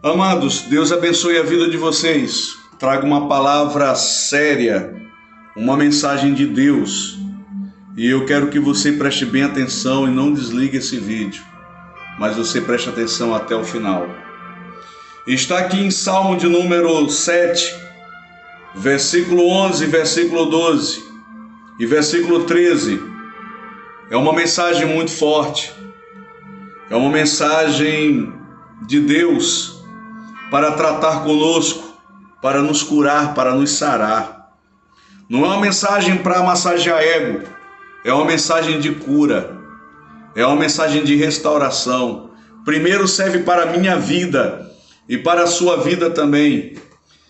Amados, Deus abençoe a vida de vocês. Trago uma palavra séria, uma mensagem de Deus. E eu quero que você preste bem atenção e não desligue esse vídeo, mas você preste atenção até o final. Está aqui em Salmo de número 7, versículo 11, versículo 12 e versículo 13. É uma mensagem muito forte. É uma mensagem de Deus para tratar conosco, para nos curar, para nos sarar. Não é uma mensagem para massagear ego, é uma mensagem de cura, é uma mensagem de restauração. Primeiro serve para a minha vida e para a sua vida também.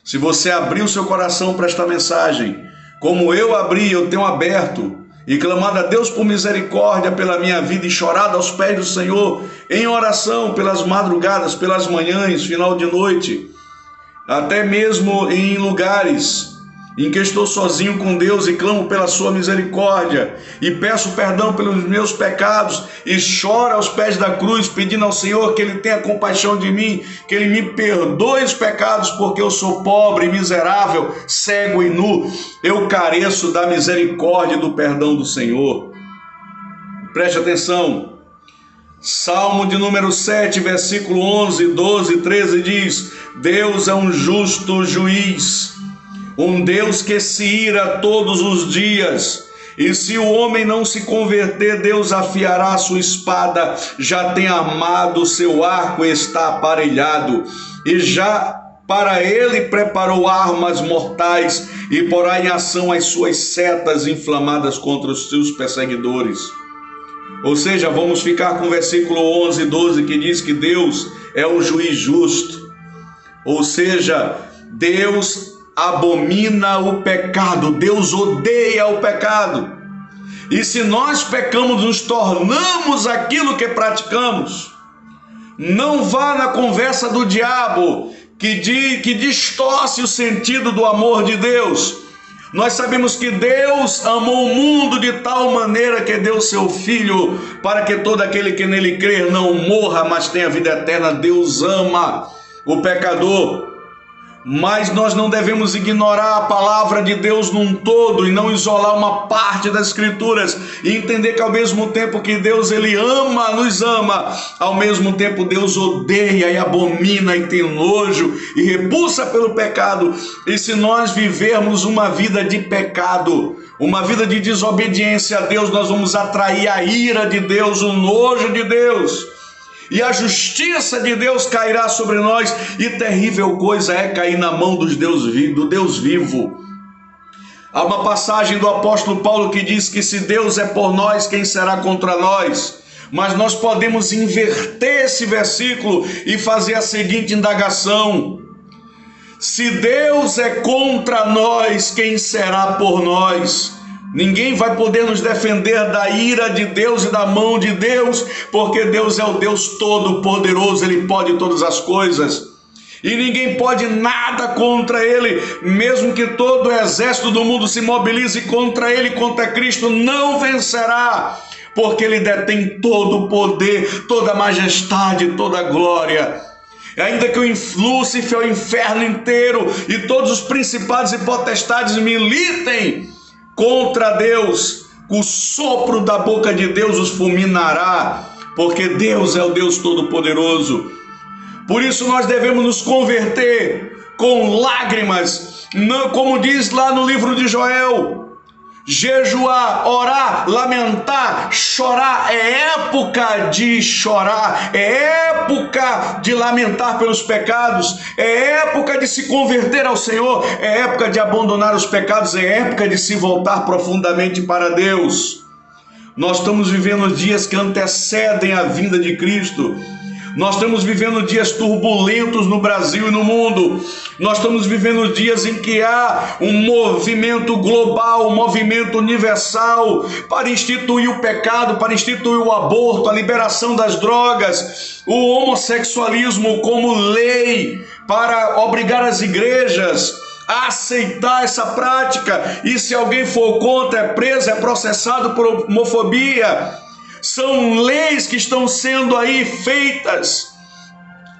Se você abrir o seu coração para esta mensagem, como eu abri, eu tenho aberto, e clamado a Deus por misericórdia pela minha vida e chorado aos pés do Senhor em oração pelas madrugadas, pelas manhãs, final de noite, até mesmo em lugares em que estou sozinho com Deus e clamo pela sua misericórdia e peço perdão pelos meus pecados e choro aos pés da cruz pedindo ao Senhor que Ele tenha compaixão de mim, que Ele me perdoe os pecados, porque eu sou pobre, miserável, cego e nu. Eu careço da misericórdia e do perdão do Senhor. Preste atenção. Salmo de número 7, versículo 11, 12, 13 diz: Deus é um justo juiz, um Deus que se ira todos os dias, e se o homem não se converter, Deus afiará a sua espada, já tem armado o seu arco e está aparelhado, e já para ele preparou armas mortais, e porá em ação as suas setas inflamadas contra os seus perseguidores. Ou seja, vamos ficar com o versículo 11 e 12, que diz que Deus é um juiz justo. Ou seja, Deus abomina o pecado, Deus odeia o pecado. E se nós pecamos, nos tornamos aquilo que praticamos. Não vá na conversa do diabo que distorce o sentido do amor de Deus. Nós sabemos que Deus amou o mundo de tal maneira que deu seu Filho para que todo aquele que nele crer não morra, mas tenha vida eterna. Deus ama o pecador. Mas nós não devemos ignorar a palavra de Deus num todo e não isolar uma parte das Escrituras e entender que ao mesmo tempo que Deus ele ama, nos ama, ao mesmo tempo Deus odeia e abomina e tem nojo e repulsa pelo pecado. E se nós vivermos uma vida de pecado, uma vida de desobediência a Deus, nós vamos atrair a ira de Deus, o nojo de Deus. E a justiça de Deus cairá sobre nós, e terrível coisa é cair na mão do Deus vivo. Há uma passagem do apóstolo Paulo que diz que se Deus é por nós, quem será contra nós? Mas nós podemos inverter esse versículo e fazer a seguinte indagação: se Deus é contra nós, quem será por nós? Ninguém vai poder nos defender da ira de Deus e da mão de Deus, porque Deus é o Deus todo-poderoso, Ele pode todas as coisas. E ninguém pode nada contra Ele, mesmo que todo o exército do mundo se mobilize contra Ele, contra Cristo, não vencerá, porque Ele detém todo o poder, toda a majestade, toda a glória. Ainda que o Lúcifer, o inferno inteiro e todos os principados e potestades militem contra Deus, o sopro da boca de Deus os fulminará, porque Deus é o Deus Todo-Poderoso. Por isso nós devemos nos converter com lágrimas, não, como diz lá no livro de Joel: jejuar, orar, lamentar, chorar. É época de chorar, é época de lamentar pelos pecados, é época de se converter ao Senhor, é época de abandonar os pecados, é época de se voltar profundamente para Deus. Nós estamos vivendo dias que antecedem a vinda de Cristo. Nós estamos vivendo dias turbulentos no Brasil e no mundo. Nós estamos vivendo dias em que há um movimento global, um movimento universal para instituir o pecado, para instituir o aborto, a liberação das drogas, o homossexualismo como lei, para obrigar as igrejas a aceitar essa prática. E se alguém for contra, é preso, é processado por homofobia. São leis que estão sendo aí feitas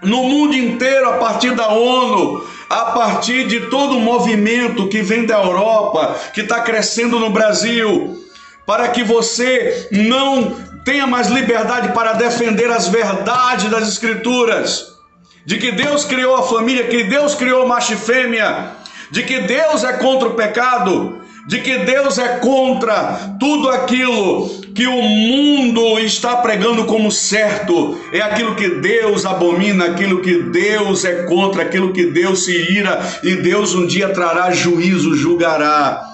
no mundo inteiro, a partir da ONU, a partir de todo o movimento que vem da Europa, que está crescendo no Brasil, para que você não tenha mais liberdade para defender as verdades das Escrituras, de que Deus criou a família, que Deus criou macho e fêmea, de que Deus é contra o pecado, de que Deus é contra tudo aquilo que o mundo está pregando como certo, é aquilo que Deus abomina, aquilo que Deus é contra, aquilo que Deus se ira, e Deus um dia trará juízo, julgará.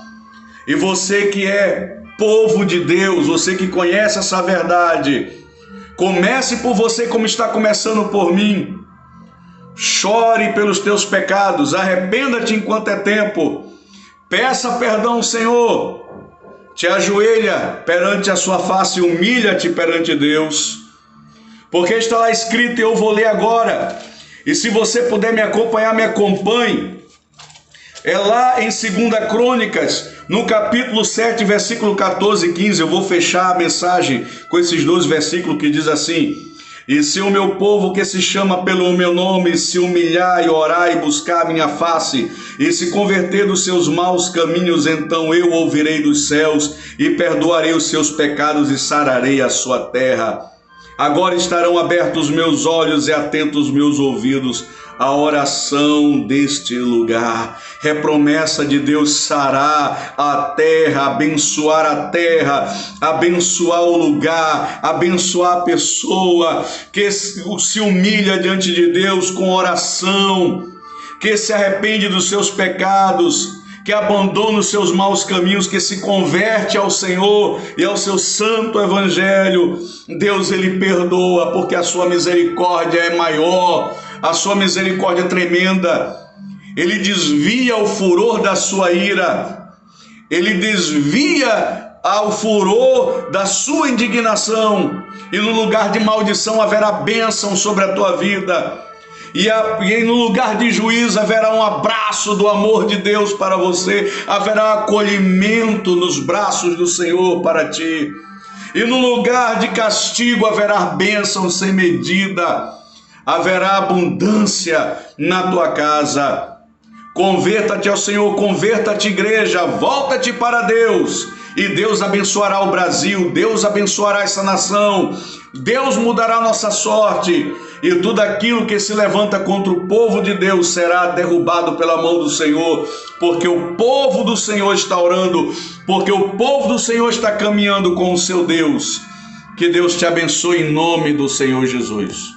E você que é povo de Deus, você que conhece essa verdade, comece por você como está começando por mim. Chore pelos teus pecados, arrependa-te enquanto é tempo, peça perdão ao Senhor, te ajoelha perante a sua face, humilha-te perante Deus, porque está lá escrito, e eu vou ler agora, e se você puder me acompanhar, me acompanhe. É lá em 2 Crônicas, no capítulo 7, versículo 14 e 15, eu vou fechar a mensagem com esses dois versículos que diz assim: e se o meu povo que se chama pelo meu nome se humilhar e orar e buscar a minha face e se converter dos seus maus caminhos, então eu ouvirei dos céus e perdoarei os seus pecados e sararei a sua terra. Agora estarão abertos meus olhos e atentos meus ouvidos à oração deste lugar. É promessa de Deus sarar a terra, abençoar o lugar, abençoar a pessoa que se humilha diante de Deus com oração, que se arrepende dos seus pecados, que abandona os seus maus caminhos, que se converte ao Senhor e ao seu santo evangelho. Deus, ele perdoa, porque a sua misericórdia é maior, a sua misericórdia é tremenda. Ele desvia o furor da sua ira, ele desvia ao furor da sua indignação, e no lugar de maldição haverá bênção sobre a tua vida. E no lugar de juízo haverá um abraço do amor de Deus para você, haverá acolhimento nos braços do Senhor para ti. E no lugar de castigo haverá bênção sem medida, haverá abundância na tua casa. Converta-te ao Senhor, converta-te, igreja, volta-te para Deus, e Deus abençoará o Brasil, Deus abençoará essa nação, Deus mudará a nossa sorte, e tudo aquilo que se levanta contra o povo de Deus será derrubado pela mão do Senhor, porque o povo do Senhor está orando, porque o povo do Senhor está caminhando com o seu Deus. Que Deus te abençoe em nome do Senhor Jesus.